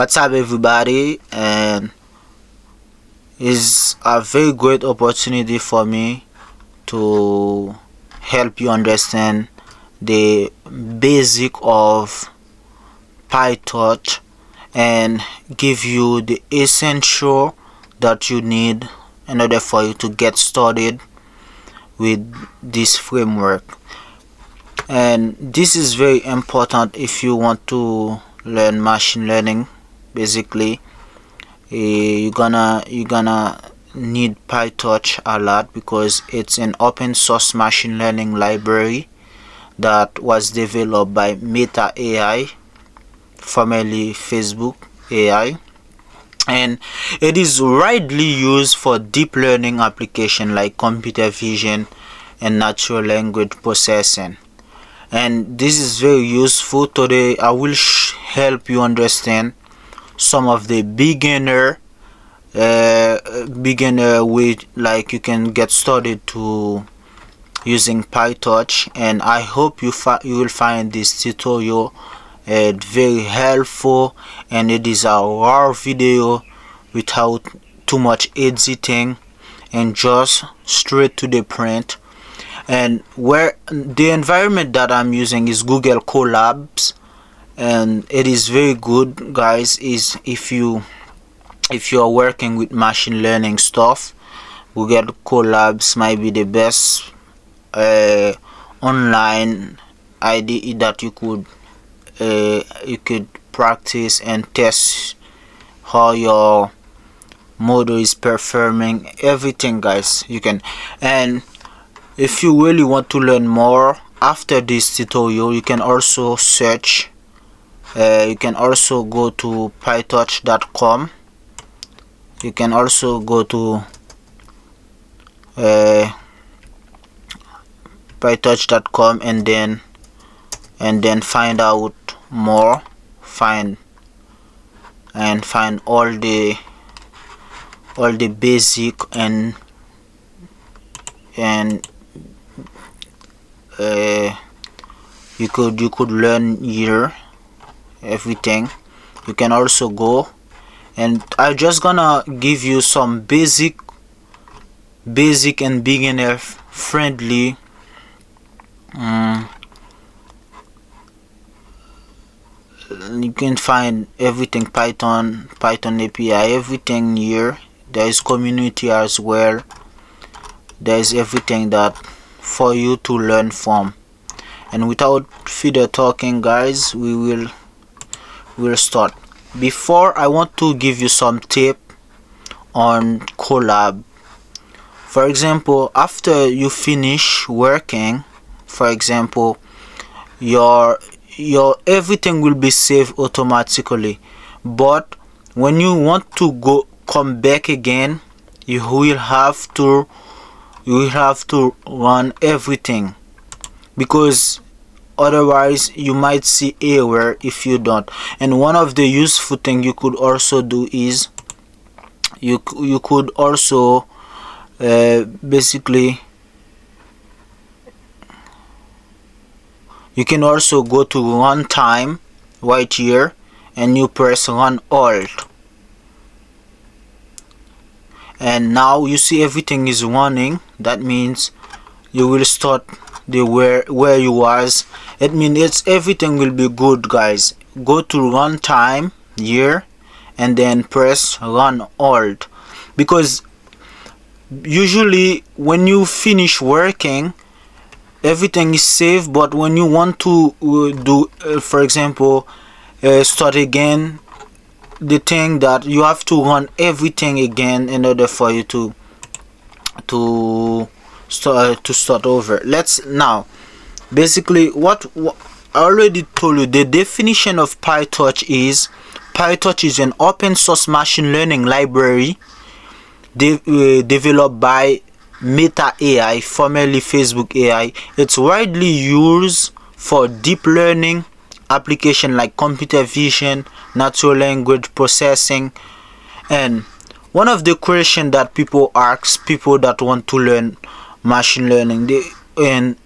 What's up, everybody? And it's a very great opportunity for me to help you understand the basic of PyTorch and give you the essential that you need in order for you to get started with this framework. And this is very important if you want to learn machine learning. Basically, you're gonna need PyTorch a lot because it's an open source machine learning library that was developed by Meta AI, formerly Facebook AI, and it is widely used for deep learning applications like computer vision and natural language processing. And this is very useful. Today I will help you understand some of the beginner with, like, you can get started to using PyTorch, and I hope you will find this tutorial very helpful, and it is a raw video without too much editing and just straight to the point. And where the environment that I'm using is Google Colabs, and it is very good, guys. Is if you are working with machine learning stuff, Google Colabs might be the best online IDE that you could practice and test how your model is performing, everything, guys. You can. And if you really want to learn more after this tutorial, you can also search. You can also go to pytorch.com. You can also go to pytorch.com and then find out more. Find all the basic and you could learn here everything. You can also go, and I'm just gonna give you some basic and beginner friendly you can find everything, Python API, everything here. There is community as well. There is everything that for you to learn from. And without further talking, guys, we'll start. Before, I want to give you some tip on Colab. For example, after you finish working, for example, your everything will be saved automatically, but when you want to come back again, you will have to run everything, because otherwise you might see error if you don't. And one of the useful thing you could also do is you could also basically you can also go to runtime right here and you press run alt, and now you see everything is running. That means you will start the where you was. It means everything will be good, guys. Go to runtime here and then press run alt, because usually when you finish working, everything is saved, but when you want to do for example start again, the thing that you have to run everything again in order for you to start over. Let's now basically what I already told you. The definition of PyTorch is an open source machine learning library developed by Meta AI, formerly Facebook AI. It's widely used for deep learning applications like computer vision, natural language processing. And one of the questions that people ask, people that want to learn machine learning, and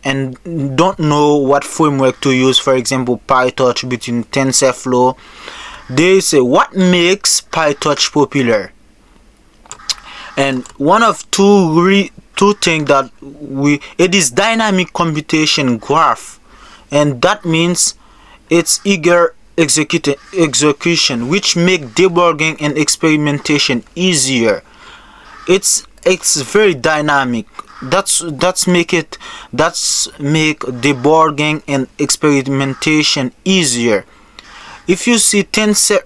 don't know what framework to use, for example PyTorch between TensorFlow, they say what makes PyTorch popular, and one of two things that it is dynamic computation graph, and that means it's eager execution, which make debugging and experimentation easier. It's very dynamic. That's make debugging and experimentation easier. If you see tensor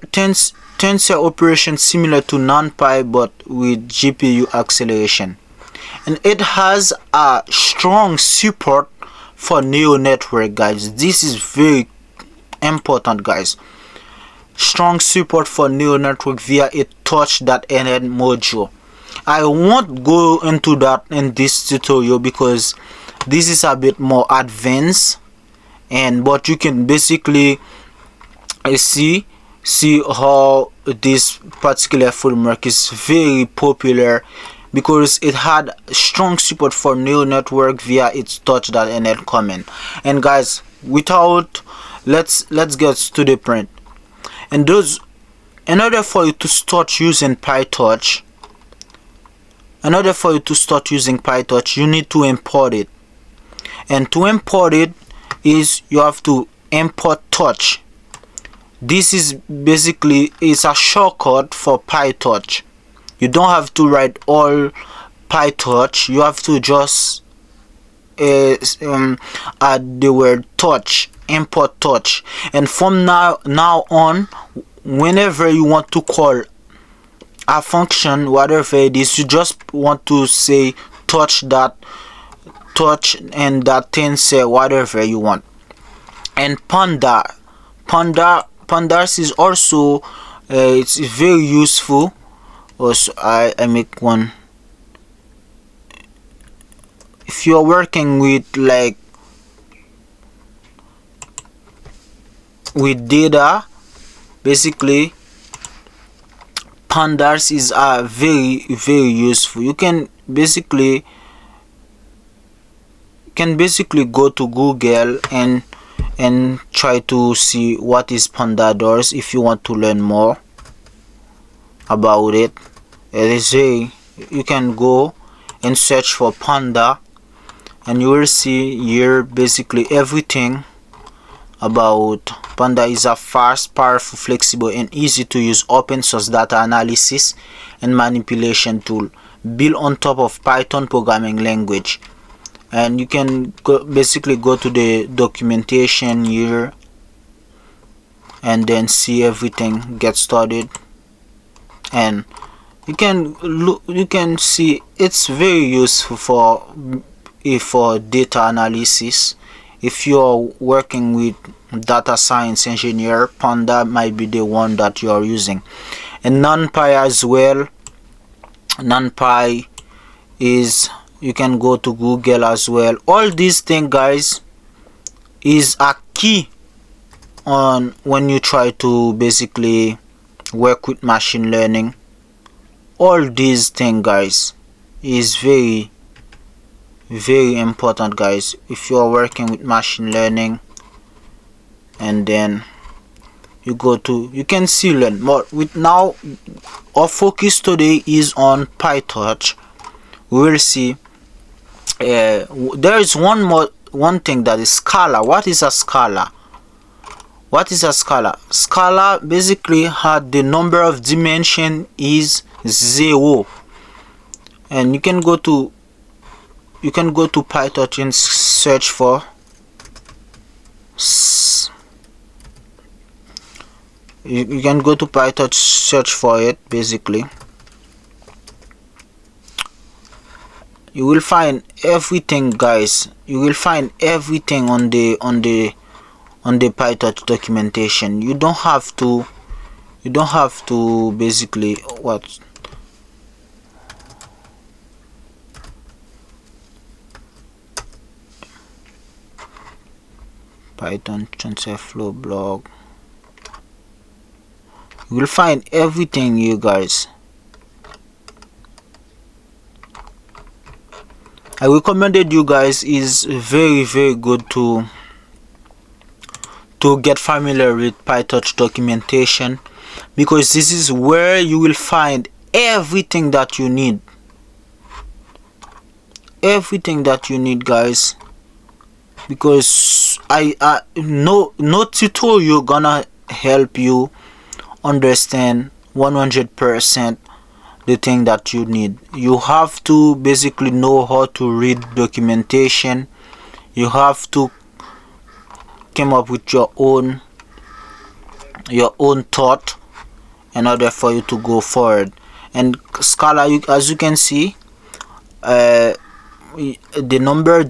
operation similar to NumPy but with GPU acceleration, and it has a strong support for neural network, guys. This is very important, guys. Strong support for neural network via a torch.nl module. I won't go into that in this tutorial because this is a bit more advanced, but you can basically see how this particular framework is very popular because it had strong support for neural network via its torch.nl command. And guys, without let's get to the point. And those, in order for you to start using PyTorch, you need to import it. And to import it is you have to import Torch. This is basically it's a shortcut for PyTorch. You don't have to write all PyTorch. You have to just add the word Torch, import Torch, and from now on, whenever you want to call a function, whatever it is, you just want to say Torch and that tensor, whatever you want. And pandas is also it's very useful. Also, I make one. If you're working with data, basically pandas is very useful. You can basically go to Google and try to see what is pandas if you want to learn more about it. You can go and search for panda, and you will see here basically everything about Panda. Is a fast, powerful, flexible, and easy to use open source data analysis and manipulation tool built on top of Python programming language. And you can basically go to the documentation here and then see everything get started, and you can see it's very useful for data analysis. If you're working with data science engineer, Panda might be the one that you're using. And NumPy as well. NumPy is, you can go to Google as well. All these things, guys, is a key on when you try to basically work with machine learning. All these things, guys, is very important, guys, if you are working with machine learning. And then you can see learn more. With now, our focus today is on PyTorch. We will see there is one thing, that is Scala. What is a Scala? Scala basically had the number of dimension is 0, and you can go to PyTorch and search for you can go to PyTorch, search for it. Basically you will find everything, guys. You will find everything on the PyTorch documentation. You don't have to basically what Python TensorFlow blog. You will find everything, you guys. I recommended you guys is very good to get familiar with PyTorch documentation because this is where you will find everything that you need. Everything that you need, guys, because no tutorial gonna help you understand 100% the thing that you need. You have to basically know how to read documentation. You have to come up with your own thought in order for you to go forward. And Scala, as you can see, the number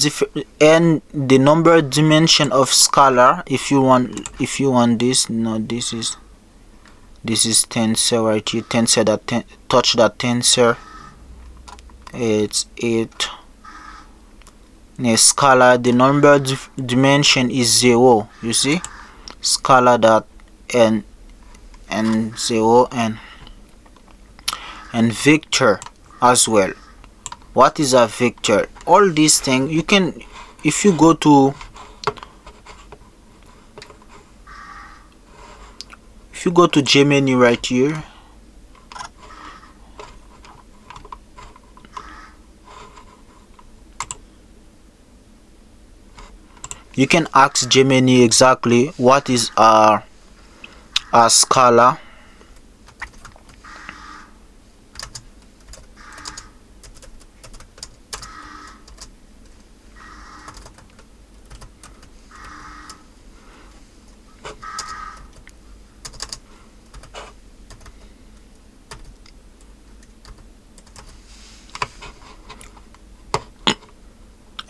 dimension of Scala, if you want this, no, this is tensor right here. Tensor that touch that tensor, it's 8. Scala, the number dimension is 0. You see, Scala that and 0, and vector as well. What is a vector? All these things you can, if you go to Gemini right here, you can ask Gemini exactly what is a Scala.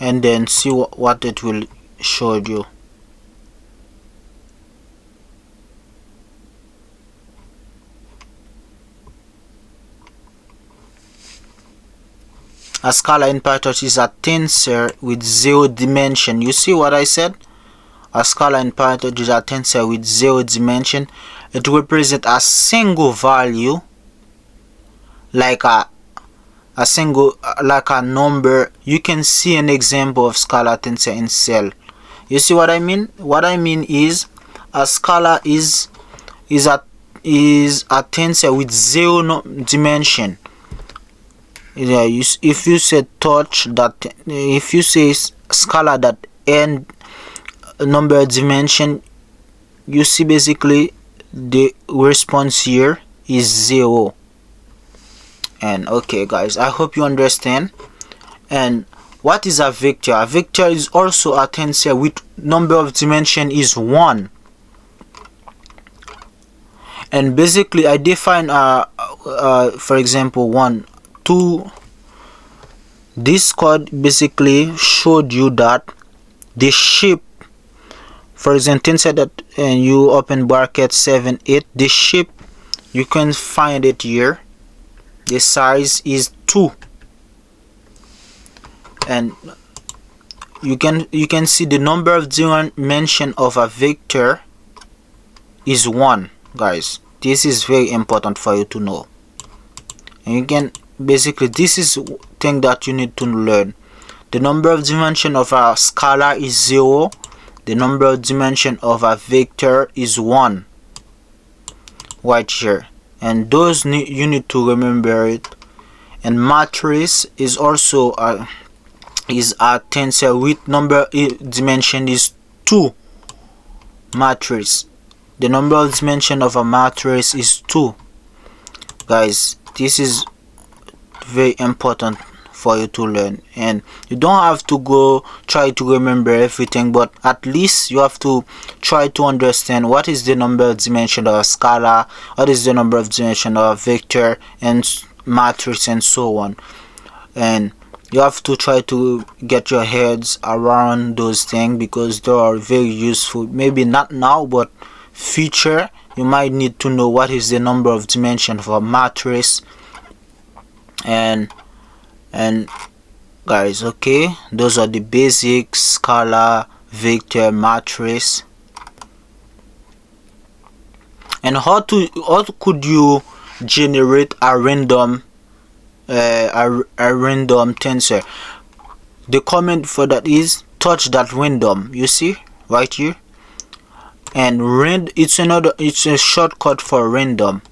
And then see what it will show you. A Scala in PyTorch is a tensor with 0 dimension. You see what I said? A Scala in PyTorch is a tensor with 0 dimension. It represents a single value, like a number. You can see an example of Scala tensor in cell. You see what I mean? What I mean is a Scala is a tensor with 0 dimension. Yeah, if you say touch that, if you say Scala that n number dimension, you see basically the response here is 0. And okay, guys, I hope you understand. And what is a vector? A vector is also a tensor with number of dimension is 1. And basically I define for example 1, 2. This code basically showed you that the shape, for example tensor that, and you open bracket 7, 8, the shape, you can find it here. The size is 2, and you can see the number of dimension of a vector is 1, guys. This is very important for you to know. And you can basically, this is thing that you need to learn. The number of dimension of a scalar is 0. The number of dimension of a vector is 1, right here. And those you need to remember it. And matrix is also a tensor with number dimension is 2. Matrix, the number of dimension of a matrix is 2, guys. This is very important for you to learn, and you don't have to go try to remember everything, but at least you have to try to understand what is the number of dimension of a scalar, what is the number of dimension of a vector and matrix, and so on. And you have to try to get your heads around those things because they are very useful. Maybe not now, but future you might need to know what is the number of dimension of a matrix. And guys, okay, those are the basics: scalar, vector, matrix. And how could you generate a random tensor? The comment for that is touch that random. You see right here, and it's a shortcut for random.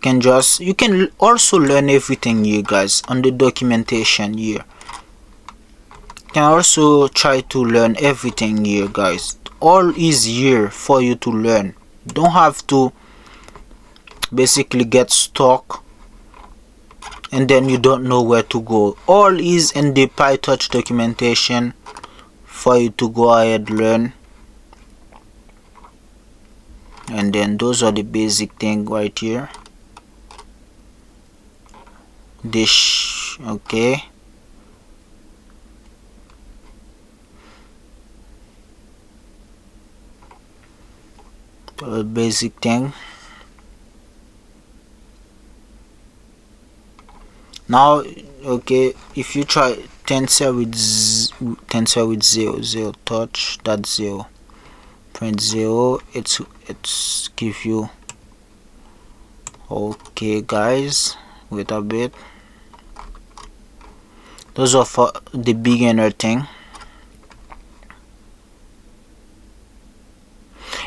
You can also learn everything here, guys, on the documentation here. You can also try to learn everything here, guys. All is here for you to learn. You don't have to basically get stuck and then you don't know where to go. All is in the PyTorch documentation for you to go ahead learn. And then those are the basic thing right here. This, okay. Basic thing. Now, okay, if you try tensor with 0 touch that 0.0, it's give you, okay guys, wait a bit. Those are for the beginner thing.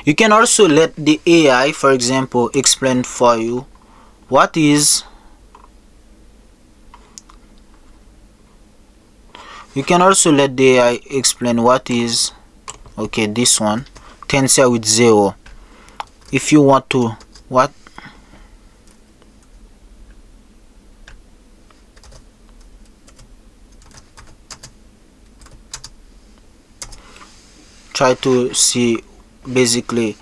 You can also let the AI, for example, explain for you what is. You can also let the AI explain what is, okay, this one, tensor with 0. If you want to, what? Try to see basically.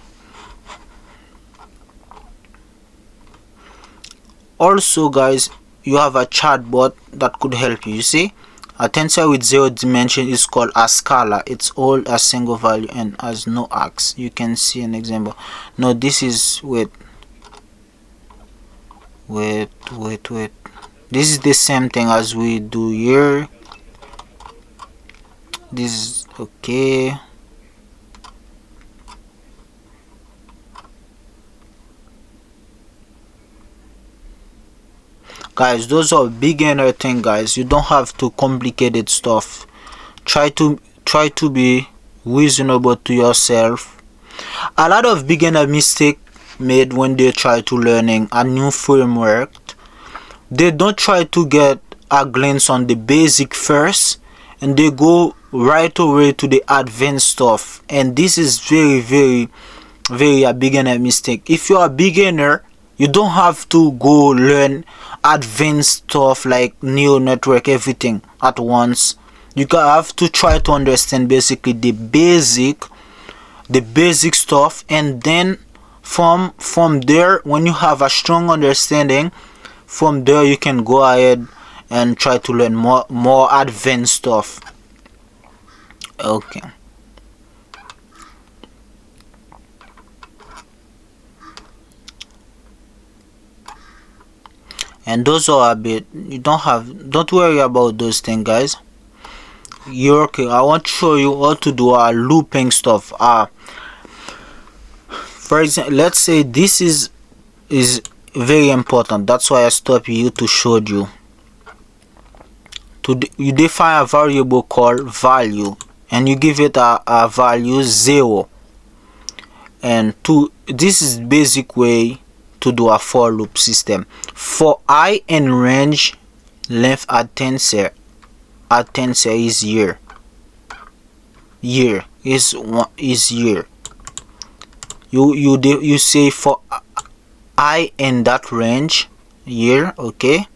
Also, guys, you have a chatbot that could help you. You see, a tensor with 0 dimension is called a scalar. It's all a single value and has no axis. You can see an example. No, this is wait. This is the same thing as we do here. This is okay. Guys, those are beginner thing, guys. You don't have to complicated stuff. Try to be reasonable to yourself. A lot of beginner mistake made when they try to learning a new framework. They don't try to get a glance on the basic first and they go right away to the advanced stuff, and this is very a beginner mistake. If you're a beginner, you don't have to go learn advanced stuff like neural network, everything at once. You have to try to understand basically the basic stuff, and then from there, when you have a strong understanding, from there you can go ahead and try to learn more advanced stuff. Okay. And those are a bit, don't worry about those things, guys. You're okay. I want to show you how to do our looping stuff. For example, let's say this is very important. That's why I stopped you to show you. You define a variable called value and you give it a value 0, and this is basic way to do a for loop system. For I and range length at tensor is year is year. You say for I in that range year, okay,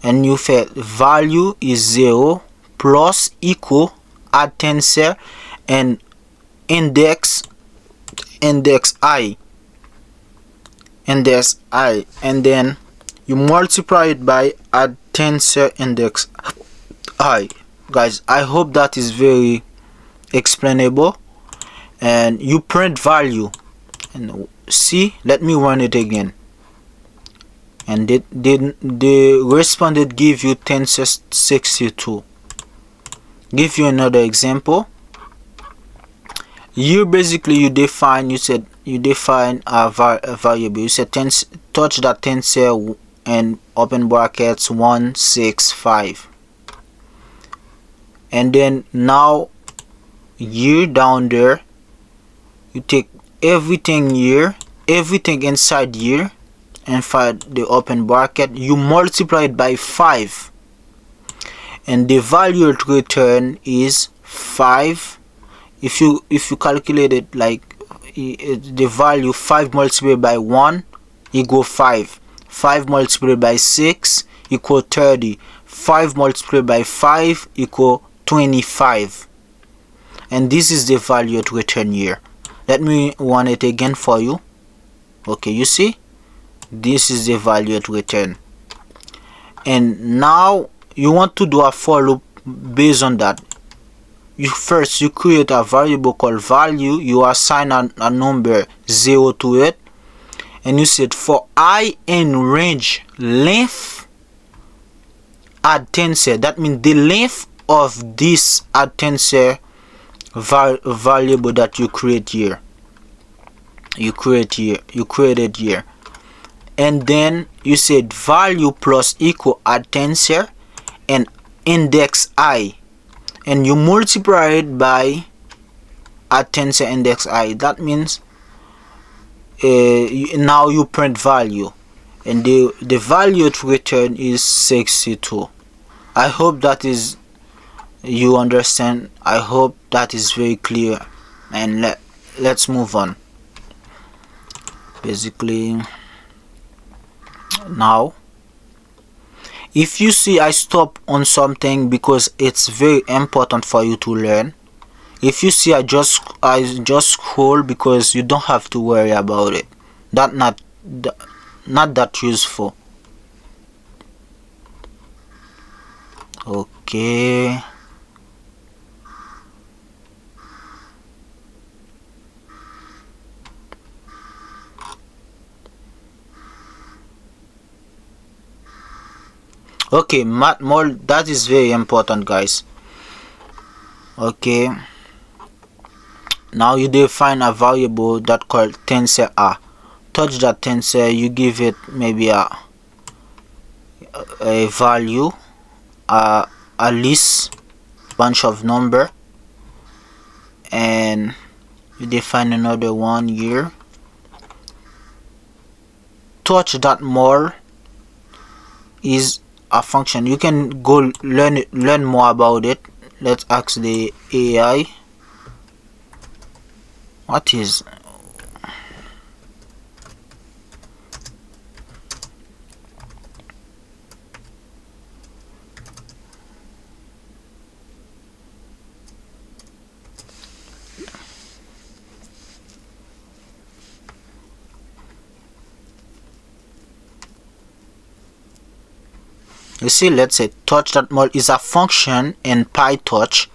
and you say value is 0 plus equal add tensor and index I, and then you multiply it by add tensor index I. Guys, I hope that is very explainable. And you print value and see, let me run it again, and the responded give you tensor 62. Give you another example. You basically you define a variable. You said touch that tensor and open brackets 165, and then now you down there you take everything here, everything inside here, inside the open bracket, you multiply it by 5, and the value it return is 5. If you calculate it like the value 5 multiplied by 1 equal 5, 5 multiplied by 6 equal 30, 5 multiplied by 5 equal 25, and this is the value to return here. Let me run it again for you. Okay, you see, this is the value to return. And now you want to do a for loop based on that. You create a variable called value, you assign a number 0 to it, and you said for I in range length add tensor. That means the length of this add tensor variable that you create here. You created here, and then you said value plus equal add tensor and index I, and you multiply it by add tensor index I. That means now you print value, and the value to return is 62. I hope that is you understand. I hope that is very clear, and let's move on. Basically, now if you see I stop on something because it's very important for you to learn. If you see I just scroll because you don't have to worry about it. That not that useful. Okay. Okay, math mode, that is very important, guys. Okay, now you define a variable that called tensor A. Touch that tensor, you give it maybe a value, a list, bunch of number, and you define another one here. Touch that more is a function. You can go learn more about it. Let's ask the AI. What is you see, let's say touch.mul is a function in PyTorch,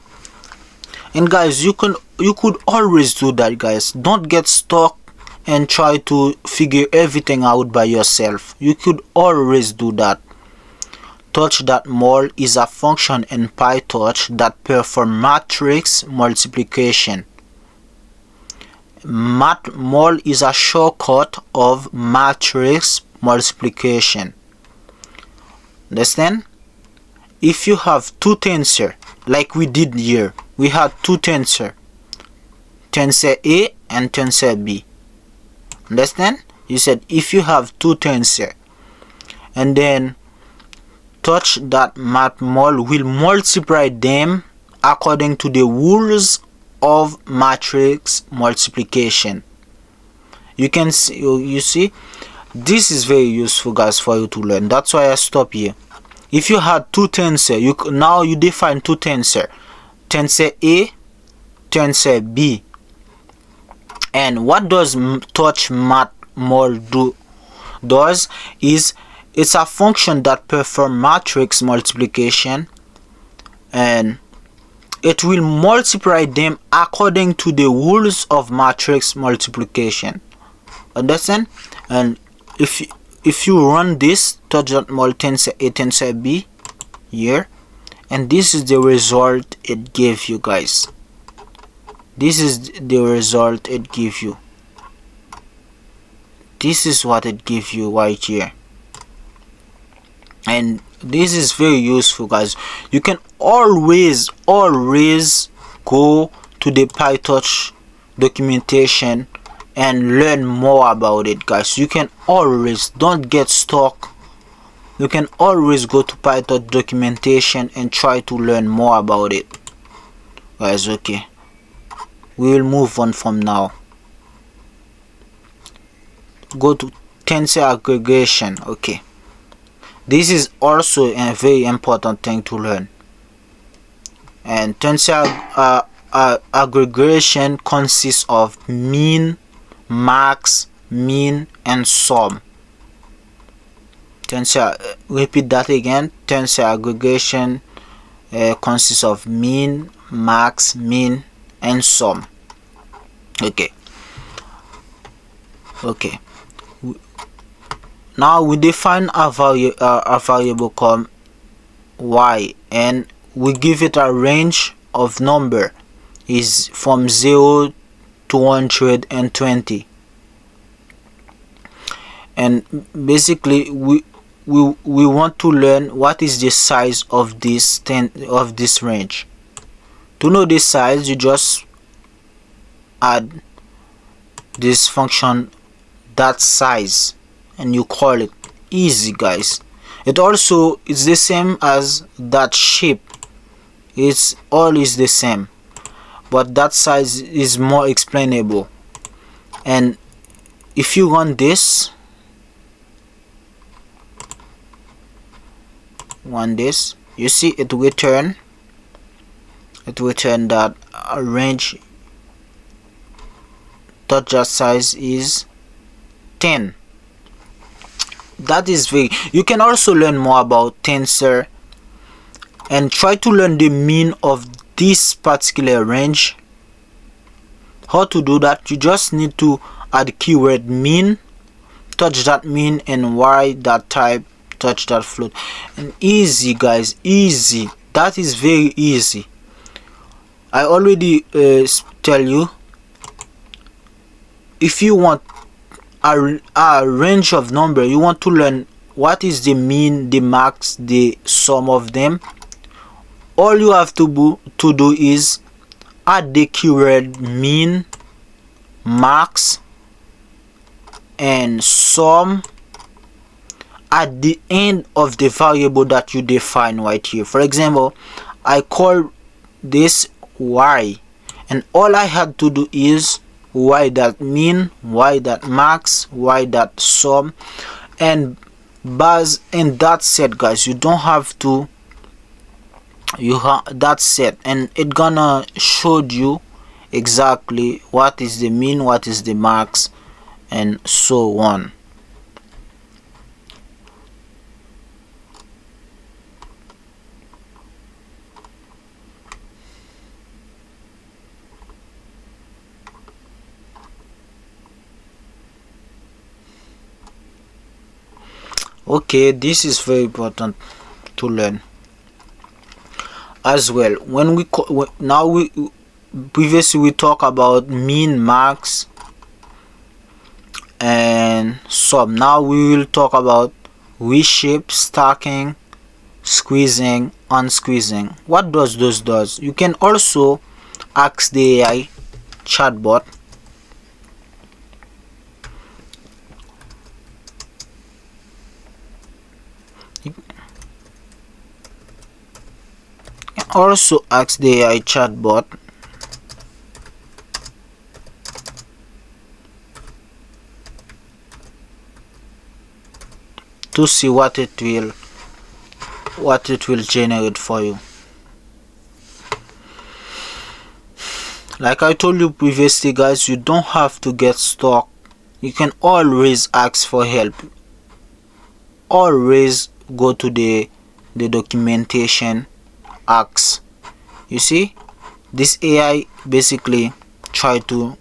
and guys, you could always do that, guys. Don't get stuck and try to figure everything out by yourself. You could always do that. Touch.mul is a function in PyTorch that performs matrix multiplication. Mul is a shortcut of matrix multiplication. Understand? If you have two tensor, like we did here, we had two tensor A and tensor B. Understand? You said if you have two tensor, and then touch.matmul will multiply them according to the rules of matrix multiplication. You can see, you see, this is very useful, guys, for you to learn. That's why I stop here. If you had two tensor, now you define two tensor A, tensor B. And what does touch.matmul does is it's a function that performs matrix multiplication, and it will multiply them according to the rules of matrix multiplication. Understand? And if you run this touch.mul tensor A tensor B here, and this is the result it gave you, guys. This is the result it gives you. This is what it gives you right here, and this is very useful, guys. You can always go to the PyTorch documentation and learn more about it, guys. You can always, don't get stuck, you can always go to PyTorch documentation and try to learn more about it, guys. Okay, we will move on from now. Go to tensor aggregation. Okay, this is also a very important thing to learn. And tensor aggregation consists of mean, max, mean, and sum. Repeat that again. Tensor aggregation consists of mean, max, mean, and sum. Okay. Now we define a variable called y, and we give it a range of number is from 0 to 120. And basically we want to learn what is the size of this range. To know the size, you just add this function that size and you call it. Easy, guys. It's the same as that shape. It's always the same, but that size is more explainable. And if you run this, you see it return that range dot size is 10. That is very, you can also learn more about tensor and try to learn the mean of this particular range. How to do that? You just need to add keyword mean, touch that mean, and y that type, touch that float. And easy, guys, easy. That is very easy. I already tell you, if you want a range of number, you want to learn what is the mean, the max, the sum of them. All you have to do is add the keyword mean, max, and sum at the end of the variable that you define right here. For example, I call this y, and all I had to do is y that mean, y that max, y that sum, and buzz, and that's it, guys. You don't have to, that's it, and it gonna show you exactly what is the mean, what is the max, and so on. Okay, this is very important to learn as well. When previously we talk about mean, max, and sum. Now we will talk about reshape, stacking, squeezing, unsqueezing. What does those does? You can also ask the AI chatbot to see what it will generate for you. Like I told you previously, guys, you don't have to get stuck. You can always ask for help. Always go to the documentation, ask. You see, this AI basically try to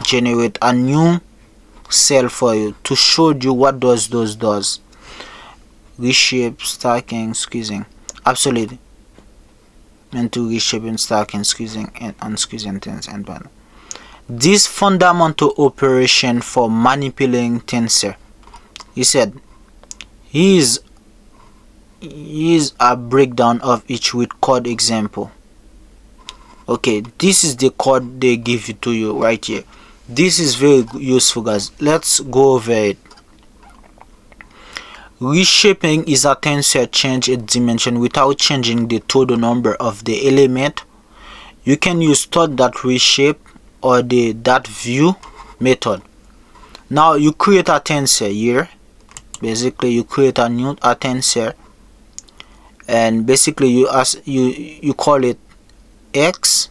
generate a new cell for you to show you what those does. Reshape, stacking, squeezing. Absolutely. And to reshape and stacking, squeezing, and unsqueezing things and blah. This fundamental operation for manipulating tensor. He said is a breakdown of each with code example. Okay, this is the code they give it to you right here. This is very useful, guys. Let's go over it. Reshaping is a tensor change its dimension without changing the total number of the element. You can use .reshape or the .view method. Now you create a tensor here. Basically, you create a tensor, and basically you call it x,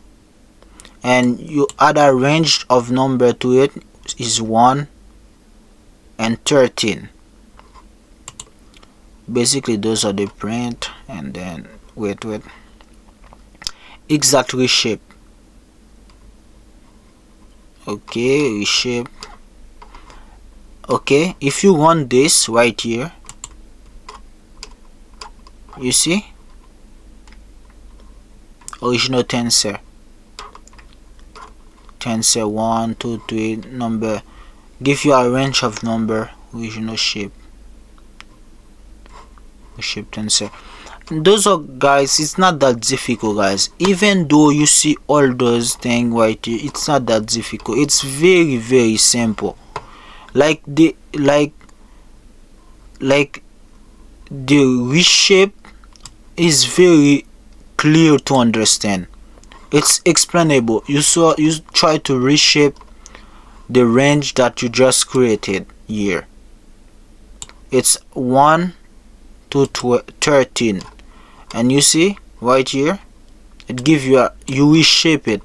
and you add a range of number to it is 1 and 13. Basically those are the print, and then wait exact reshape. Okay, reshape. Okay, if you want this right here, you see original tensor 1 2 3 number, give you a range of number, original shape tensor. Those are, guys, it's not that difficult, guys. Even though you see all those things right here, it's not that difficult. It's very simple. Like the reshape is very clear to understand. It's explainable. You try to reshape the range that you just created here. It's 1 to 13, and you see right here it gives you you reshape it.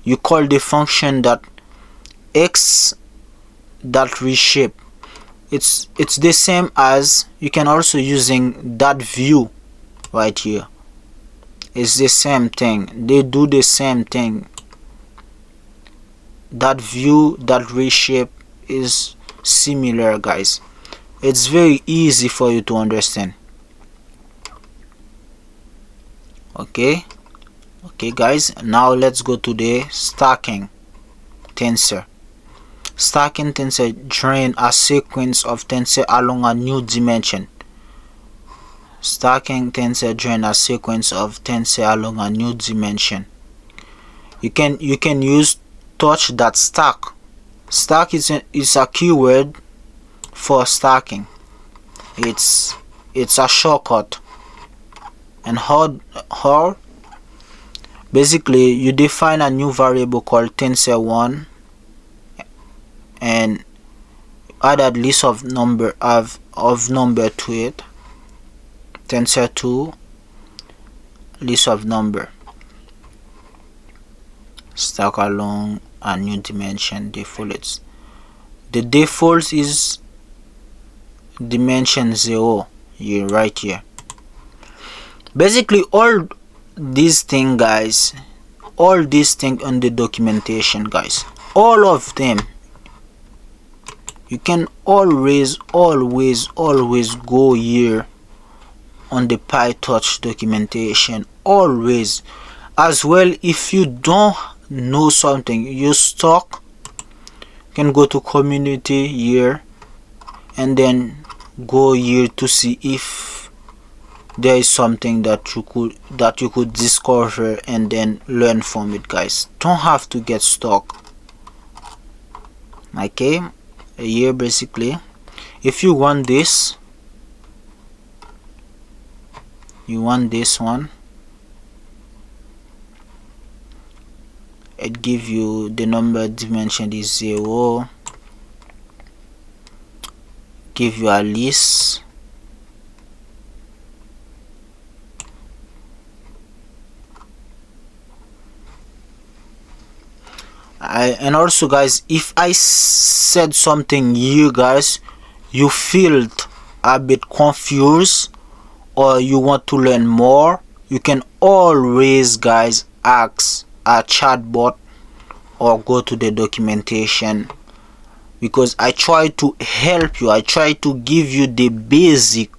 You call the function that x that reshape. It's the same as, you can also using that view right here. It's the same thing, they do the same thing. That view, that reshape is similar, guys. It's very easy for you to understand. Okay, guys, now let's go to the stacking tensor. Stacking tensor join a sequence of tensor along a new dimension. Stacking tensor join a sequence of tensor along a new dimension. You can use torch.stack. Stack is a keyword for stacking. It's a shortcut. And how basically you define a new variable called tensor1 and add a list of number to it. Tensor2, list of number, stack along a new dimension. Default, the default is dimension 0 here, right here. Basically all these things, guys, all these things on the documentation, guys, all of them, you can always go here on the PyTorch documentation, always. As well, if you don't know something, you stuck, you can go to community here and then go here to see if there is something that you could discover and then learn from it, guys. Don't have to get stuck. Okay, here basically, if you want this, one, it give you the number dimension is 0, give you a list, and also, guys, if I said something here, guys, you feel a bit confused or you want to learn more, you can always, guys, ask a chatbot or go to the documentation, because I try to help you, I try to give you the basic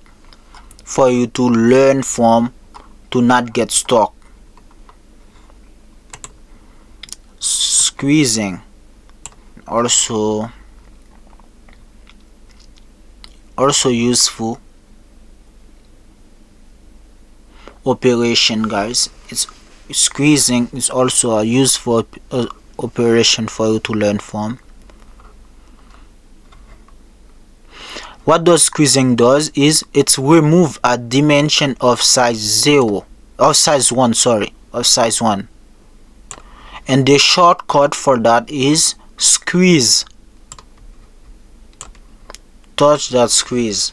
for you to learn from, to not get stuck. Squeezing also useful operation, guys. It's squeezing is also a useful operation for you to learn from. What does squeezing does is it's remove a dimension of size 0 of size 1 of size 1, and the shortcut for that is squeeze. Touch that squeeze.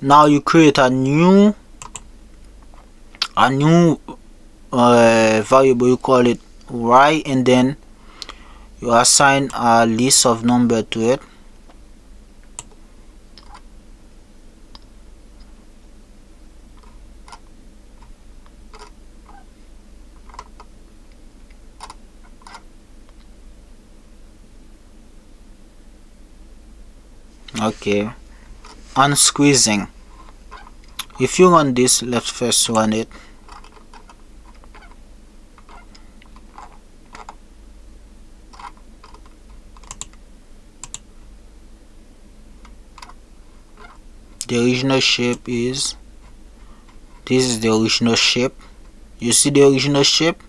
Now you create a new variable, you call it y, and then you assign a list of number to it. Okay, unsqueezing. If you run this, let's first run it. The original shape is this is the original shape. You see the original shape,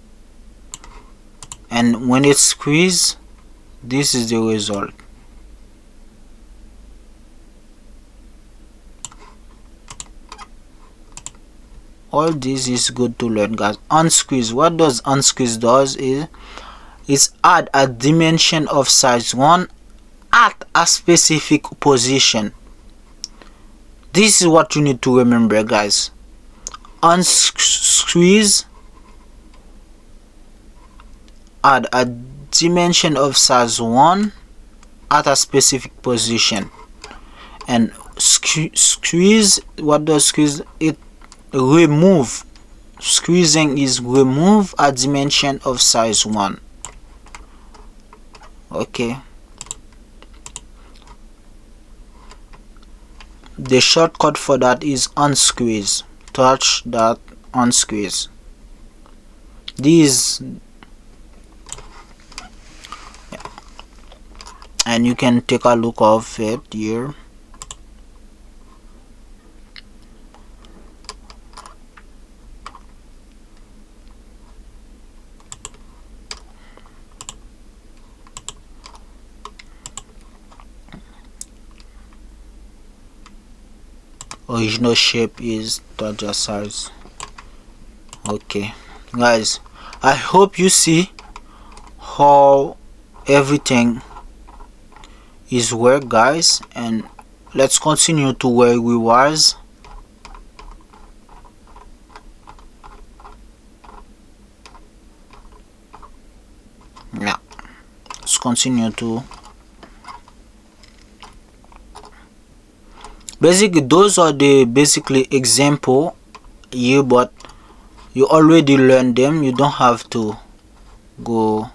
and when it's squeezed, this is the result. All this is good to learn, guys. Unsqueeze. What does unsqueeze does is it's add a dimension of size 1 at a specific position. This is what you need to remember, guys. Unsqueeze, add a dimension of size 1 at a specific position. And squeeze, what does squeeze? It remove. Squeezing is remove a dimension of size 1. Okay. The shortcut for that is unsqueeze. Touch that unsqueeze. These, and you can take a look of it here. Original shape is touch size. Okay, guys, I hope you see how everything is work, guys, and let's continue to where we was. Yeah, let's continue to basically, those are the basically example here, but you already learned them. You don't have to go.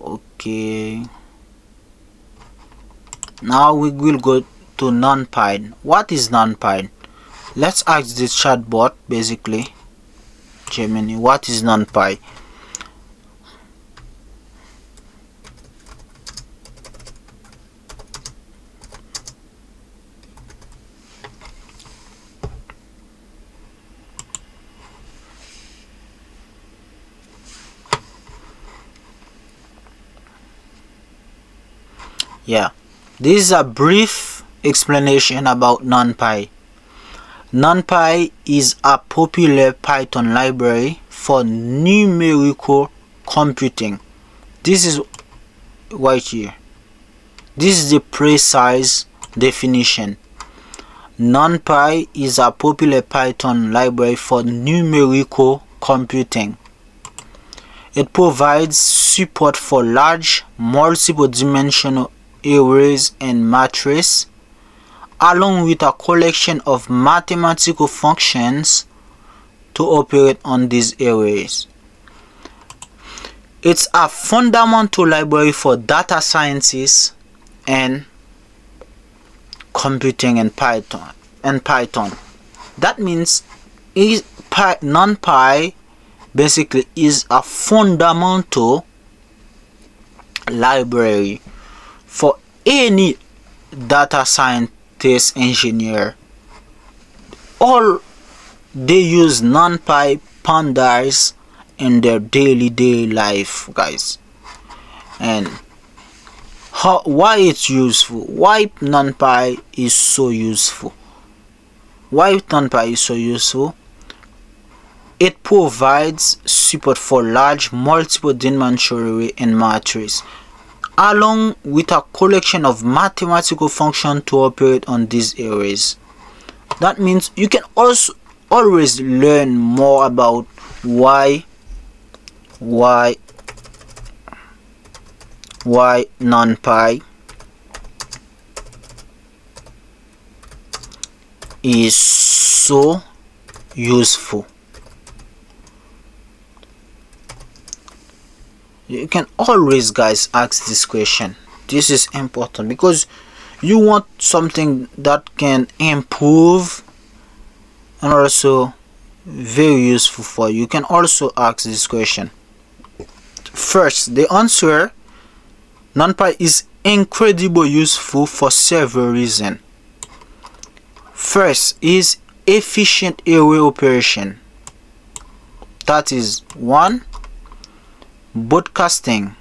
Okay, now we will go to NumPy. What is NumPy? Let's ask the chatbot, basically Gemini, what is NumPy? Yeah, this is a brief explanation about NumPy. NumPy is a popular Python library for numerical computing. This is right here. This is the precise definition. NumPy is a popular Python library for numerical computing. It provides support for large, multiple-dimensional arrays and matrices, along with a collection of mathematical functions to operate on these arrays. It's a fundamental library for data scientists and computing in Python. That means NumPy basically is a fundamental library for any data scientist, engineer all they use NumPy pandas in their daily life, guys. And why it's useful, why NumPy is so useful, it provides support for large multiple dimensional array and matrices, along with a collection of mathematical functions to operate on these arrays. That means you can also always learn more about why NumPy is so useful. You can always, guys, ask this question. This is important because you want something that can improve and also very useful for you. You can also ask this question. First, the answer: NumPy is incredibly useful for several reasons. First is efficient array operation. That is 1. Broadcasting.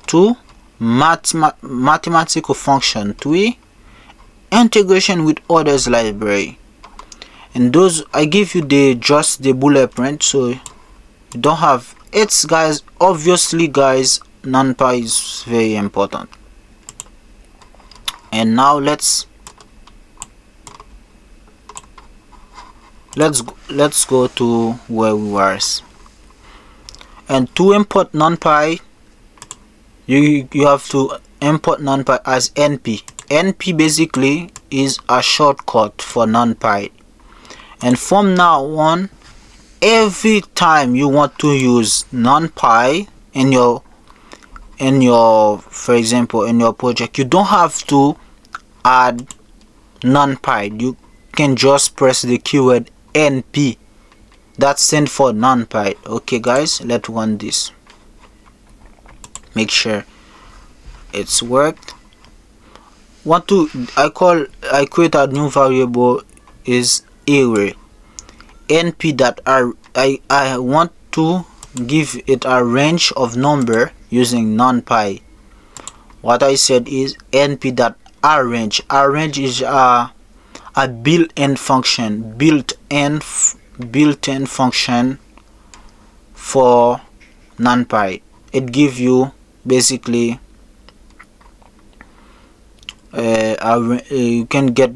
2. Mathematical function. 3. Integration with others library. And those I give you just the bullet point, so you don't have it's, guys. Obviously, guys, NumPy is very important. And now let's go to where we were. And to import NumPy, you have to import NumPy as np. Np basically is a shortcut for NumPy. And from now on, every time you want to use NumPy in your for example in your project, you don't have to add NumPy. You can just press the keyword np. That stands for NumPy. Okay, guys, let's run this. Make sure it's worked. I create a new variable is array np that I want to give it a range of number using NumPy. What I said is np that arrange. Arrange is a built-in function, built-in function for NumPy. It gives you basically you can get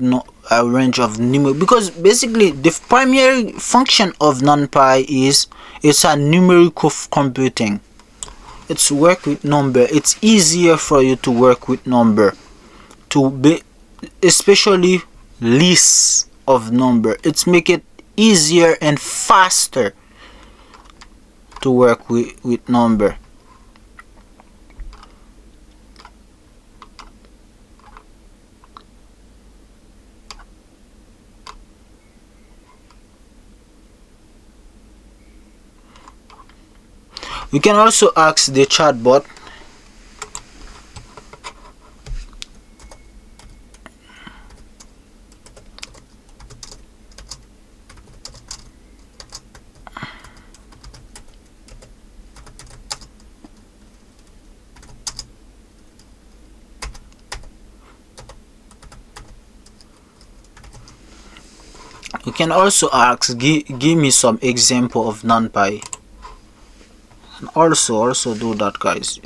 a range of numeric, because basically the primary function of NumPy is it's a numerical computing. It's work with number. It's easier for you to work with number, to be especially lists of number. It's make it easier and faster to work with number. We can also ask the chatbot give me some example of NumPy. And also do that, guys.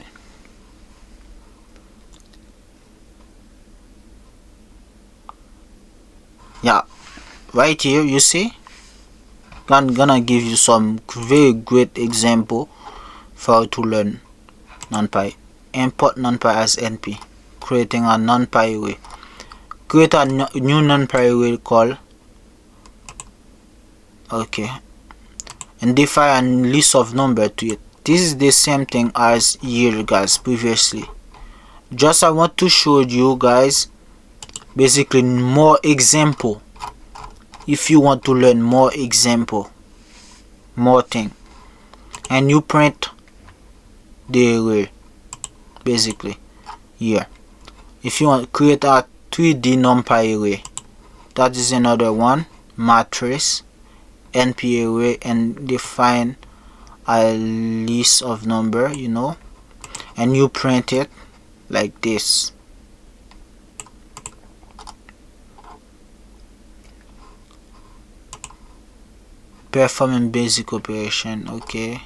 Yeah, right here you see I'm gonna give you some very great example for how to learn NumPy. Import NumPy as np. Creating a NumPy array. Create a new NumPy array called okay, and define a list of number to it. This is the same thing as here, guys, previously. Just I want to show you guys basically more example. If you want to learn more example, more thing, and you print the array basically here. If you want to create a 3D NumPy array, that is another one. matrix NP array and define a list of number, you know, and you print it like this. Performing basic operation. Okay,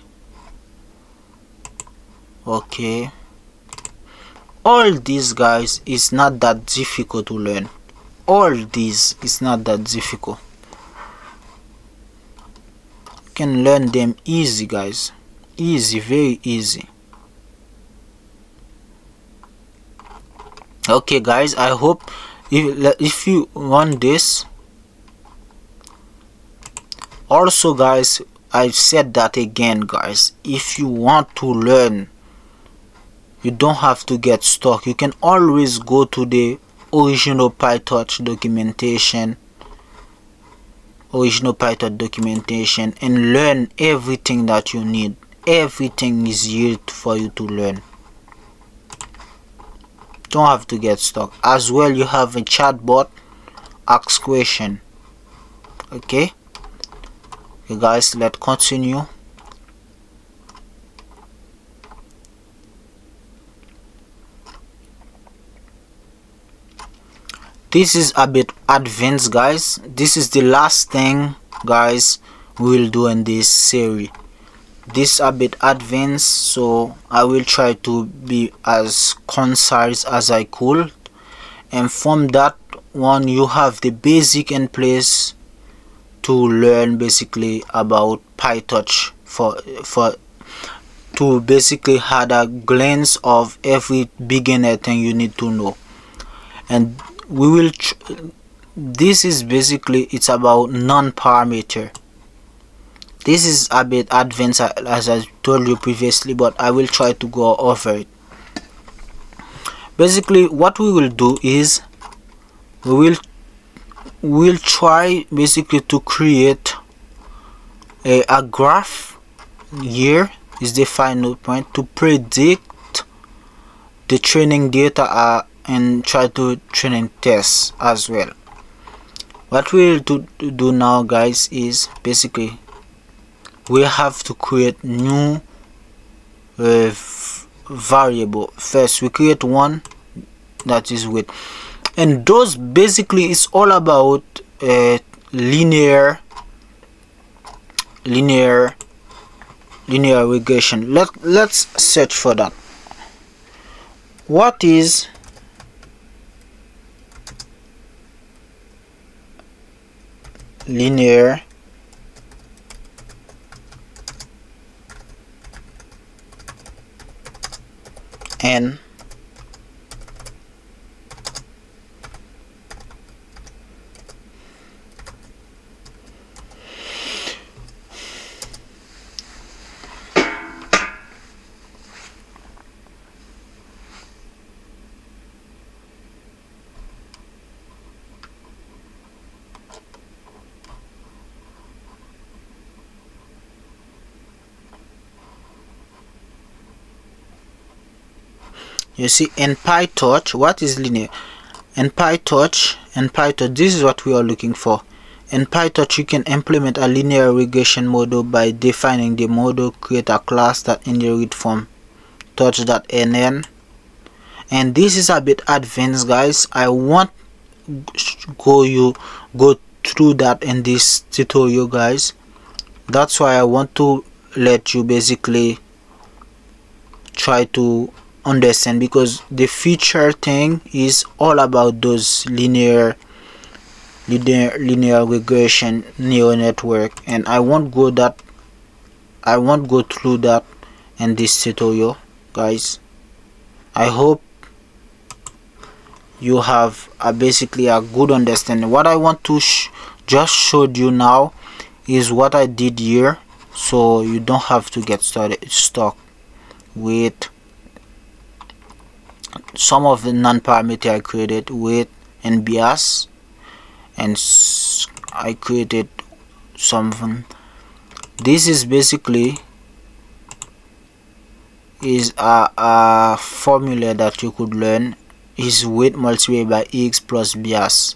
all these, guys, is not that difficult to learn. All these is not that difficult. You can learn them easy, guys. Easy, very easy. Okay, guys, I hope if you run this. Also, guys, I've said that again, guys, if you want to learn, you don't have to get stuck. You can always go to the original PyTorch documentation, and learn everything that you need. Everything is here for you to learn. Don't have to get stuck. As well, you have a chatbot, ask question. Okay, guys, let's continue. This is a bit advanced, guys. This is the last thing, guys, we will do in this series. This is a bit advanced, so I will try to be as concise as I could. And from that one, you have the basic in place to learn basically about PyTorch to basically have a glance of every beginner thing you need to know. And we will this is basically, it's about non-parameter. This is a bit advanced, as I told you previously, but I will try to go over it. Basically, what we will do is we will try basically to create a graph. Here is the final point to predict the training data and try to training tests as well. What we will do now, guys, is basically we have to create new variable. First, we create one that is width, and those basically is all about linear regression. Let's search for that. What is linear and you see in PyTorch, what is linear? In PyTorch, this is what we are looking for. In PyTorch, you can implement a linear regression model by defining the model, create a class that inherit from torch.nn. And this is a bit advanced, guys. I won't go through that in this tutorial, guys. That's why I want to let you basically try to understand, because the feature thing is all about those linear regression neural network, and I won't go through that in this tutorial, guys. I hope you have basically a good understanding. What I want to just showed you now is what I did here, so you don't have to get stuck with some of the non-parameter I created with NBS, and I created something. This is basically is a formula that you could learn, is weight multiplied by x plus bias.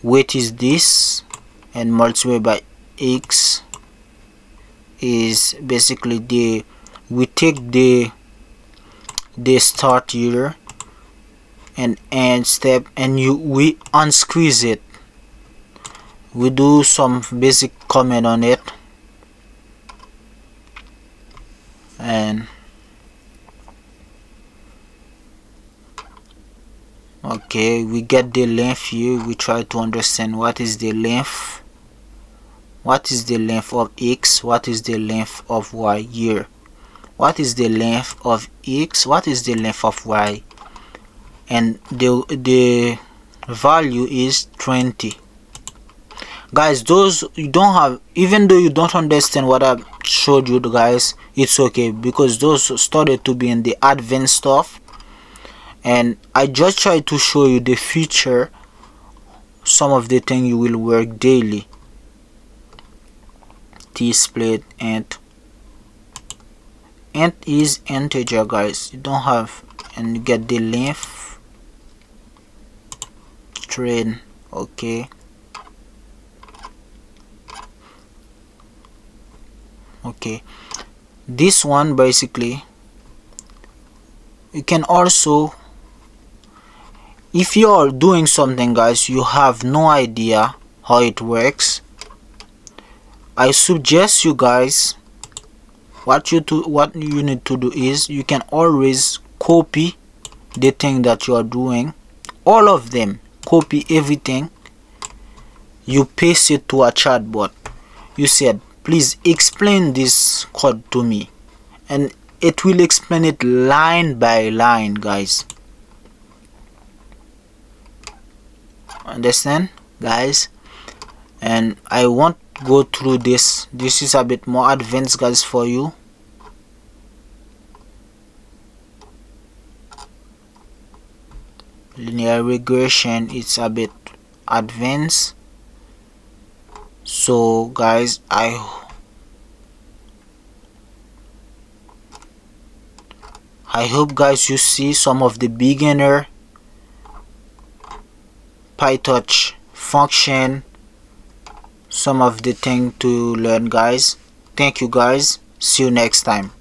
Weight is this, and multiply by x is basically we take the start here and end step, and we unsqueeze it. We do some basic comment on it, and okay, we get the length here. We try to understand what is the length, what is the length of x, what is the length of y here, what is the length of x, what is the length of y, and the value is 20. Guys, those you don't have, even though you don't understand what I showed you guys, it's okay, because those started to be in the advanced stuff, and I just try to show you the future, some of the things you will work daily. T split int is integer, guys. You don't have, and you get the length string. Okay, this one basically you can also, if you are doing something, guys, you have no idea how it works, I suggest you guys, what you need to do is, you can always copy the thing that you are doing, all of them, copy everything, you paste it to a chatbot. You said, please explain this code to me, and it will explain it line by line, guys. Understand, guys? And I won't go through this is a bit more advanced, guys, for you. Linear regression, it's a bit advanced. So guys, I hope, guys, you see some of the beginner PyTorch function, some of the thing to learn, guys. Thank you, guys. See you next time.